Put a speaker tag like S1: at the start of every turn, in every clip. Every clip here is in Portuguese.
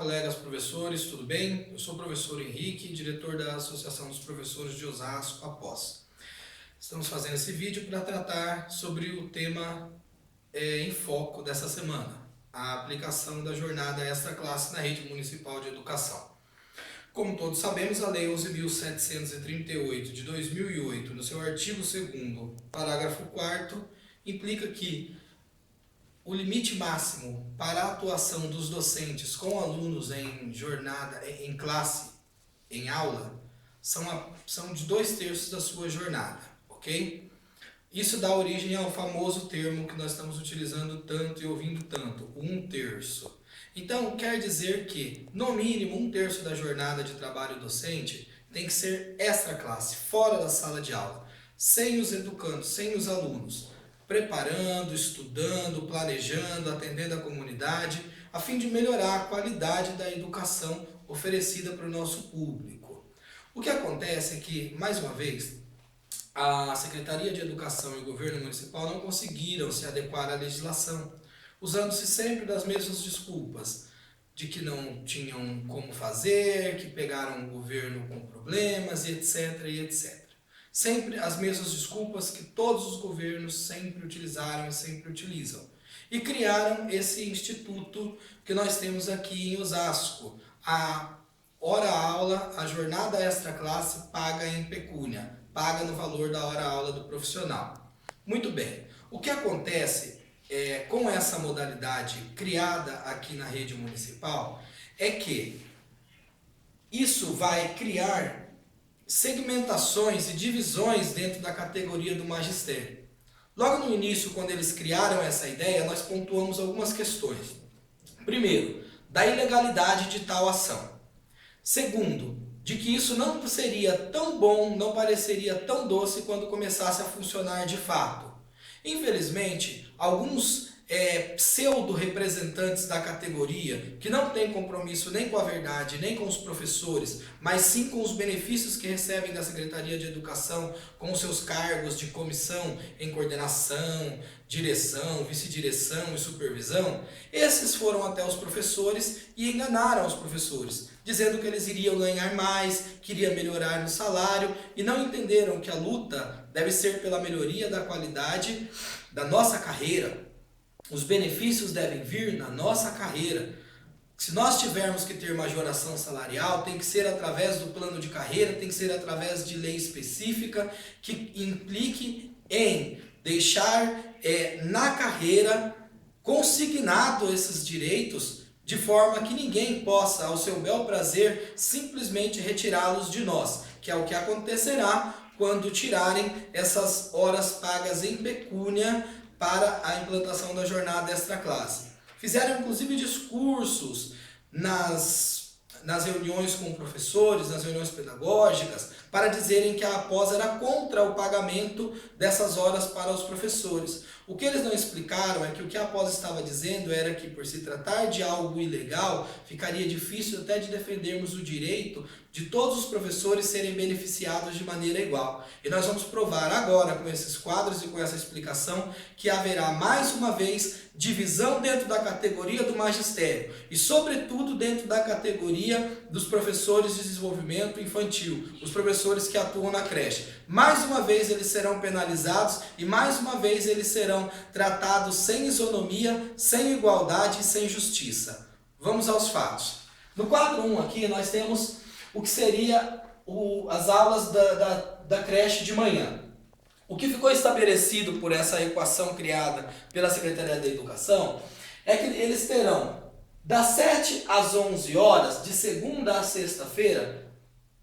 S1: Colegas professores, tudo bem? Eu sou o professor Henrique, diretor da Associação dos Professores de Osasco, APOS. Estamos fazendo esse vídeo para tratar sobre o tema em foco dessa semana, a aplicação da jornada extra-classe na rede municipal de educação. Como todos sabemos, a Lei 11.738 de 2008, no seu artigo 2º, parágrafo 4º, implica que o limite máximo para a atuação dos docentes com alunos em jornada, em classe, em aula, são de 2/3 da sua jornada, ok? Isso dá origem ao famoso termo que nós estamos utilizando tanto e ouvindo tanto, 1/3. Então, quer dizer que, no mínimo, 1/3 da jornada de trabalho docente tem que ser extra classe, fora da sala de aula, sem os educandos, sem os alunos, preparando, estudando, planejando, atendendo a comunidade, a fim de melhorar a qualidade da educação oferecida para o nosso público. O que acontece é que, mais uma vez, a Secretaria de Educação e o Governo Municipal não conseguiram se adequar à legislação, usando-se sempre das mesmas desculpas, de que não tinham como fazer, que pegaram o governo com problemas e etc, e etc. Sempre as mesmas desculpas que todos os governos sempre utilizaram e sempre utilizam. E criaram esse instituto que nós temos aqui em Osasco, a hora-aula, a jornada extra-classe paga em pecúnia, paga no valor da hora-aula do profissional. Muito bem, o que acontece com essa modalidade criada aqui na rede municipal é que isso vai criar segmentações e divisões dentro da categoria do magistério. Logo no início, quando eles criaram essa ideia, nós pontuamos algumas questões. Primeiro, da ilegalidade de tal ação. Segundo, de que isso não seria tão bom, não pareceria tão doce quando começasse a funcionar de fato. Infelizmente, alguns pseudo-representantes da categoria, que não têm compromisso nem com a verdade, nem com os professores, mas sim com os benefícios que recebem da Secretaria de Educação, com os seus cargos de comissão em coordenação, direção, vice-direção e supervisão, esses foram até os professores e enganaram os professores, dizendo que eles iriam ganhar mais, que iria melhorar no salário, e não entenderam que a luta deve ser pela melhoria da qualidade da nossa carreira. Os benefícios devem vir na nossa carreira. Se nós tivermos que ter majoração salarial, tem que ser através do plano de carreira, tem que ser através de lei específica que implique em deixar na carreira consignado esses direitos, de forma que ninguém possa, ao seu bel prazer, simplesmente retirá-los de nós, que é o que acontecerá quando tirarem essas horas pagas em pecúnia para a implantação da jornada extra-classe. Fizeram inclusive discursos nas reuniões com professores, nas reuniões pedagógicas, para dizerem que a APOS era contra o pagamento dessas horas para os professores. O que eles não explicaram é que o que a APOS estava dizendo era que, por se tratar de algo ilegal, ficaria difícil até de defendermos o direito de todos os professores serem beneficiados de maneira igual. E nós vamos provar agora, com esses quadros e com essa explicação, que haverá mais uma vez divisão dentro da categoria do magistério e, sobretudo, dentro da categoria dos professores de desenvolvimento infantil, os professores que atuam na creche. Mais uma vez eles serão penalizados e mais uma vez eles serão tratados sem isonomia, sem igualdade e sem justiça. Vamos aos fatos. No quadro 1 aqui nós temos o que seria as aulas da creche de manhã. O que ficou estabelecido por essa equação criada pela Secretaria da Educação é que eles terão das 7 às 11 horas, de segunda a sexta-feira,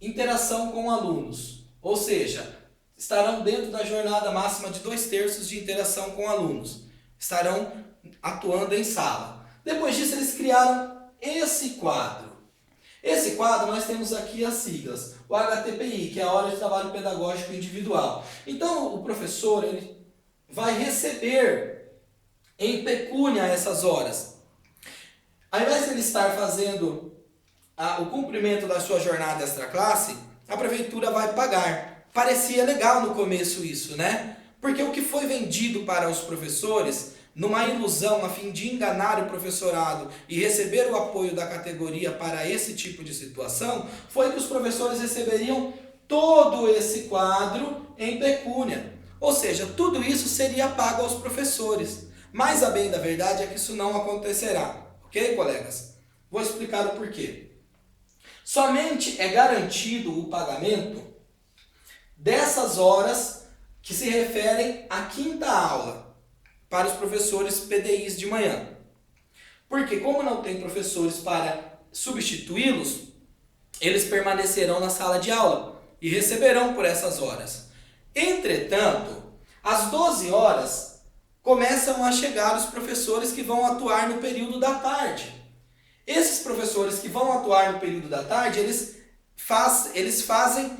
S1: interação com alunos. Ou seja, estarão dentro da jornada máxima de 2/3 de interação com alunos. Estarão atuando em sala. Depois disso, eles criaram esse quadro. Esse quadro nós temos aqui as siglas, o HTPI, que é a Hora de Trabalho Pedagógico Individual. Então o professor ele vai receber em pecúnia essas horas. Ao invés de ele estar fazendo o cumprimento da sua jornada extra-classe, a prefeitura vai pagar. Parecia legal no começo isso, né? Porque o que foi vendido para os professores numa ilusão a fim de enganar o professorado e receber o apoio da categoria para esse tipo de situação, foi que os professores receberiam todo esse quadro em pecúnia. Ou seja, tudo isso seria pago aos professores. Mas a bem da verdade é que isso não acontecerá. Ok, colegas? Vou explicar o porquê. Somente é garantido o pagamento dessas horas que se referem à quinta aula para os professores PDIs de manhã. Porque como não tem professores para substituí-los, eles permanecerão na sala de aula e receberão por essas horas. Entretanto, às 12 horas começam a chegar os professores que vão atuar no período da tarde. Esses professores que vão atuar no período da tarde, eles fazem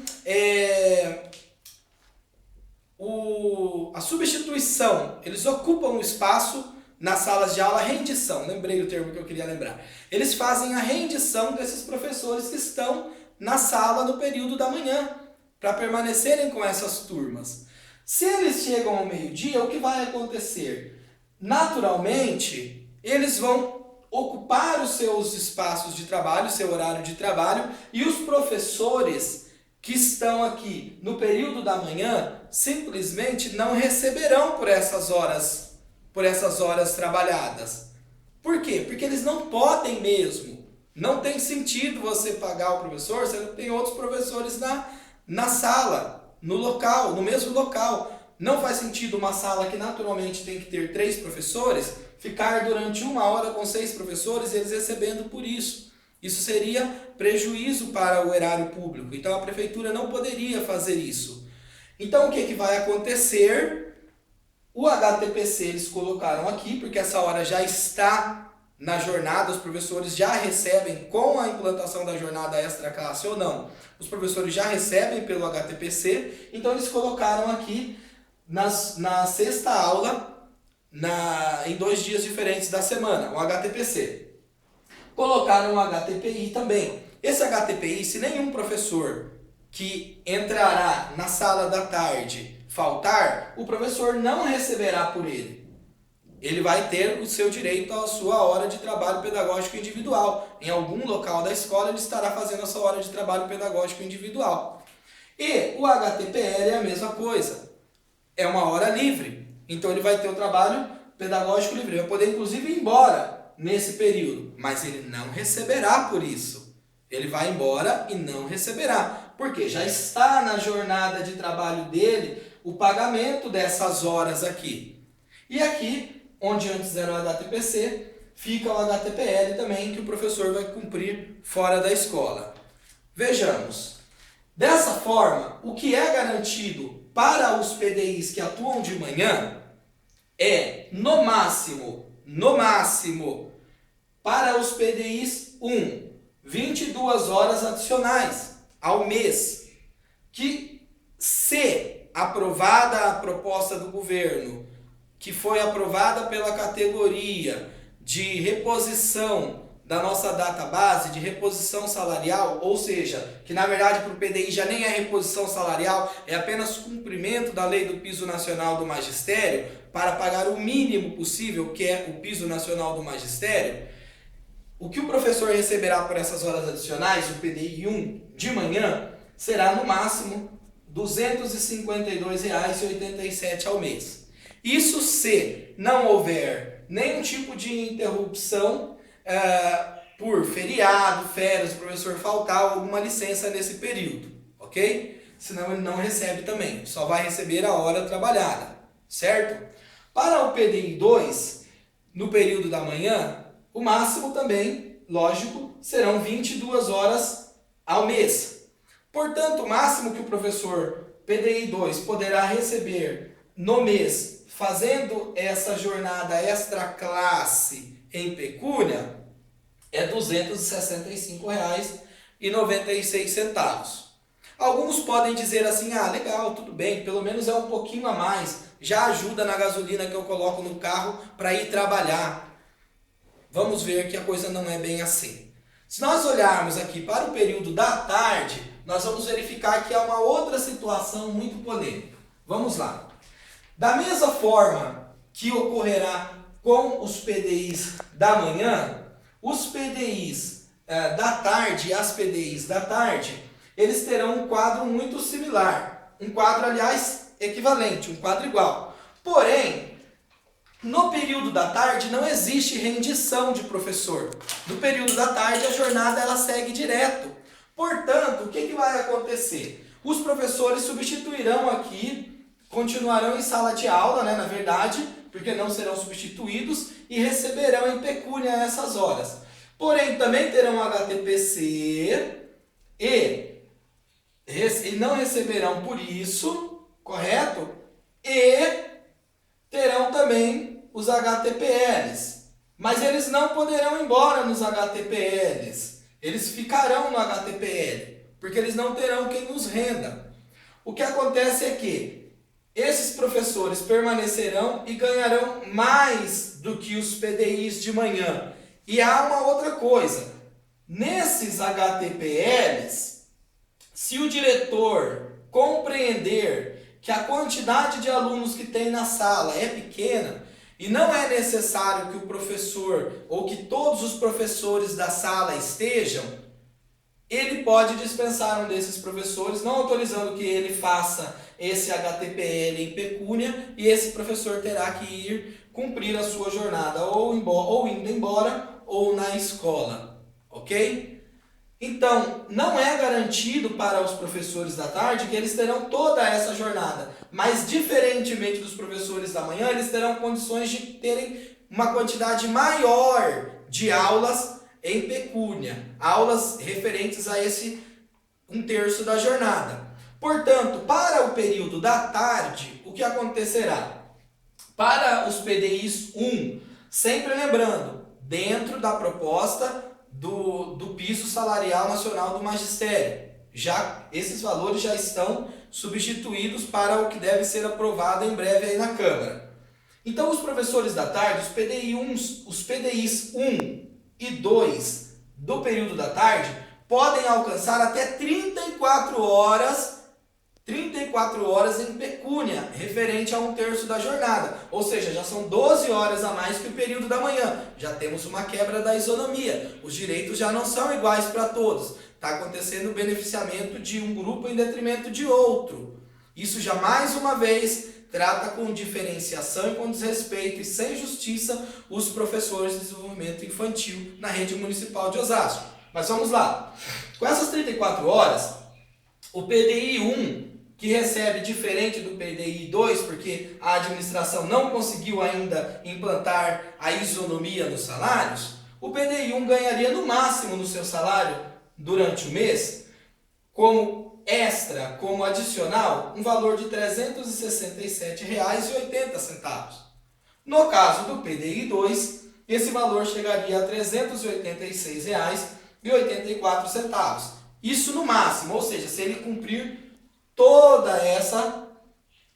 S1: a substituição, eles ocupam o espaço nas salas de aula, a rendição, lembrei o termo que eu queria lembrar. Eles fazem a rendição desses professores que estão na sala no período da manhã, para permanecerem com essas turmas. Se eles chegam ao meio-dia, o que vai acontecer? Naturalmente, eles vão ocupar os seus espaços de trabalho, seu horário de trabalho, e os professores que estão aqui no período da manhã simplesmente não receberão por essas horas trabalhadas. Por quê? Porque eles não podem mesmo. Não tem sentido você pagar o professor, você não tem outros professores na sala, no local, no mesmo local. Não faz sentido uma sala que naturalmente tem que ter 3 professores ficar durante 1 hora com 6 professores e eles recebendo por isso. Isso seria prejuízo para o erário público. Então a prefeitura não poderia fazer isso. Então o que vai acontecer? O HTPC eles colocaram aqui, porque essa hora já está na jornada, os professores já recebem com a implantação da jornada extra classe ou não. Os professores já recebem pelo HTPC, então eles colocaram aqui na sexta aula, em 2 dias diferentes da semana, o HTPC. Colocaram o HTPI também. Esse HTPI, se nenhum professor que entrará na sala da tarde faltar, o professor não receberá por ele. Ele vai ter o seu direito à sua hora de trabalho pedagógico individual. Em algum local da escola ele estará fazendo a sua hora de trabalho pedagógico individual. E o HTPL é a mesma coisa. É uma hora livre. Então ele vai ter o trabalho pedagógico livre. Ele vai poder inclusive ir embora nesse período. Mas ele não receberá por isso. Ele vai embora e não receberá. Porque já está na jornada de trabalho dele o pagamento dessas horas aqui. E aqui, onde antes era o HTPC, fica o HTPL também, que o professor vai cumprir fora da escola. Vejamos. Dessa forma, o que é garantido para os PDIs que atuam de manhã é, no máximo, para os PDIs, 22 horas adicionais ao mês, que se aprovada a proposta do governo, que foi aprovada pela categoria de reposição da nossa database, de reposição salarial, ou seja, que na verdade para o PDI já nem é reposição salarial, é apenas cumprimento da lei do piso nacional do magistério, para pagar o mínimo possível, que é o piso nacional do magistério. O que o professor receberá por essas horas adicionais, o PDI 1 de manhã, será no máximo R$ 252,87 ao mês. Isso se não houver nenhum tipo de interrupção por feriado, férias, o professor faltar ou alguma licença nesse período, ok? Senão ele não recebe também, só vai receber a hora trabalhada, certo? Para o PDI 2, no período da manhã, o máximo também, lógico, serão 22 horas ao mês. Portanto, o máximo que o professor PDI 2 poderá receber no mês, fazendo essa jornada extra classe em pecúnia, é R$ 265,96. Alguns podem dizer assim, legal, tudo bem, pelo menos é um pouquinho a mais, já ajuda na gasolina que eu coloco no carro para ir trabalhar. Vamos ver que a coisa não é bem assim. Se nós olharmos aqui para o período da tarde, nós vamos verificar que há uma outra situação muito polêmica. Vamos lá. Da mesma forma que ocorrerá com os PDIs da manhã, os PDIs da tarde e as PDIs da tarde, eles terão um quadro muito similar. Um quadro, aliás, equivalente, um quadro igual. Porém, no período da tarde não existe rendição de professor. No período da tarde a jornada ela segue direto. Portanto, o que vai acontecer? Os professores substituirão aqui, continuarão em sala de aula, né, na verdade, porque não serão substituídos e receberão em pecúnia essas horas. Porém, também terão HTPC e não receberão por isso, correto? E terão também os HTPLs. Mas eles não poderão ir embora nos HTPLs. Eles ficarão no HTPL, porque eles não terão quem os renda. O que acontece é que esses professores permanecerão e ganharão mais do que os PDIs de manhã. E há uma outra coisa. Nesses HTPLs, se o diretor compreender que a quantidade de alunos que tem na sala é pequena e não é necessário que o professor ou que todos os professores da sala estejam, ele pode dispensar um desses professores, não autorizando que ele faça esse HTPL em pecúnia, e esse professor terá que ir cumprir a sua jornada ou indo embora ou na escola, ok? Então, não é garantido para os professores da tarde que eles terão toda essa jornada, mas diferentemente dos professores da manhã, eles terão condições de terem uma quantidade maior de aulas em pecúnia, aulas referentes a esse 1/3 da jornada. Portanto, para o período da tarde, o que acontecerá? Para os PDIs 1, sempre lembrando, dentro da proposta do piso salarial nacional do magistério. Esses valores já estão substituídos para o que deve ser aprovado em breve aí na Câmara. Então, os professores da tarde, os PDIs 1 e 2 do período da tarde, podem alcançar até 34 horas em pecúnia, referente a 1/3 da jornada. Ou seja, já são 12 horas a mais que o período da manhã. Já temos uma quebra da isonomia. Os direitos já não são iguais para todos. Está acontecendo o beneficiamento de um grupo em detrimento de outro. Isso já, mais uma vez, trata com diferenciação e com desrespeito e sem justiça os professores de desenvolvimento infantil na rede municipal de Osasco. Mas vamos lá. Com essas 34 horas, o PDI 1, que recebe diferente do PDI 2, porque a administração não conseguiu ainda implantar a isonomia nos salários, o PDI 1 ganharia no máximo no seu salário durante o mês, como extra, como adicional, um valor de R$ 367,80. No caso do PDI 2, esse valor chegaria a R$ 386,84. Isso no máximo, ou seja, se ele cumprir toda essa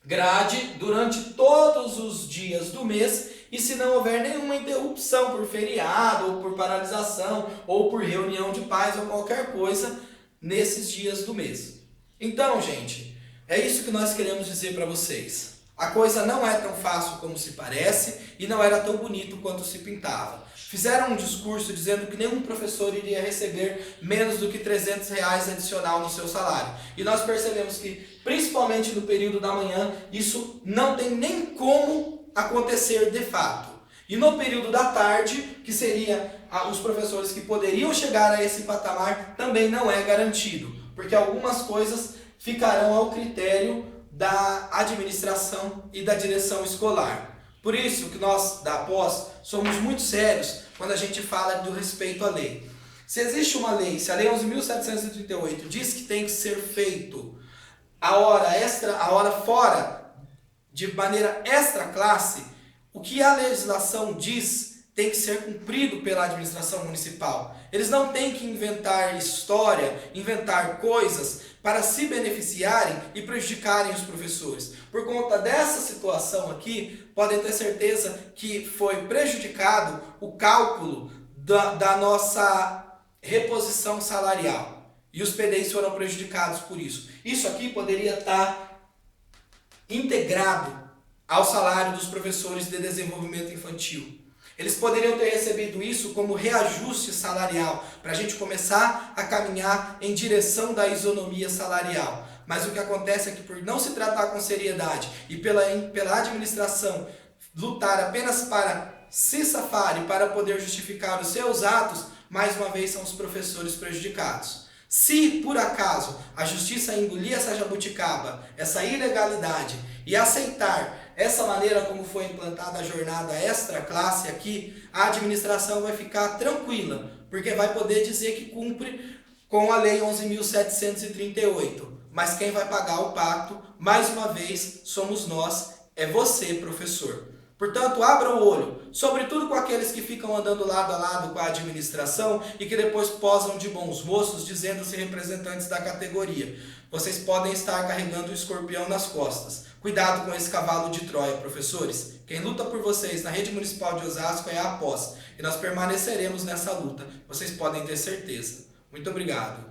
S1: grade durante todos os dias do mês e se não houver nenhuma interrupção por feriado ou por paralisação ou por reunião de pais ou qualquer coisa nesses dias do mês. Então, gente, é isso que nós queremos dizer para vocês. A coisa não é tão fácil como se parece e não era tão bonito quanto se pintava. Fizeram um discurso dizendo que nenhum professor iria receber menos do que R$ 300 adicional no seu salário. E nós percebemos que, principalmente no período da manhã, isso não tem nem como acontecer de fato. E no período da tarde, que seria os professores que poderiam chegar a esse patamar, também não é garantido, porque algumas coisas ficarão ao critério da administração e da direção escolar. Por isso que nós, da APOS, somos muito sérios quando a gente fala do respeito à lei. Se existe uma lei, se a Lei 11.738 diz que tem que ser feito a hora fora, de maneira extra classe, o que a legislação diz tem que ser cumprido pela administração municipal. Eles não têm que inventar história, inventar coisas para se beneficiarem e prejudicarem os professores. Por conta dessa situação aqui, podem ter certeza que foi prejudicado o cálculo da nossa reposição salarial. E os PDIs foram prejudicados por isso. Isso aqui poderia estar integrado ao salário dos professores de desenvolvimento infantil. Eles poderiam ter recebido isso como reajuste salarial, para a gente começar a caminhar em direção da isonomia salarial. Mas o que acontece é que, por não se tratar com seriedade e pela administração lutar apenas para se safar e para poder justificar os seus atos, mais uma vez são os professores prejudicados. Se, por acaso, a justiça engolir essa jabuticaba, essa ilegalidade e aceitar essa maneira como foi implantada a jornada extra classe aqui, a administração vai ficar tranquila, porque vai poder dizer que cumpre com a Lei 11.738. Mas quem vai pagar o pato, mais uma vez, somos nós, é você, professor. Portanto, abra o olho, sobretudo com aqueles que ficam andando lado a lado com a administração e que depois posam de bons moços dizendo-se representantes da categoria. Vocês podem estar carregando o escorpião nas costas. Cuidado com esse cavalo de Troia, professores. Quem luta por vocês na rede municipal de Osasco é a APOS e nós permaneceremos nessa luta. Vocês podem ter certeza. Muito obrigado.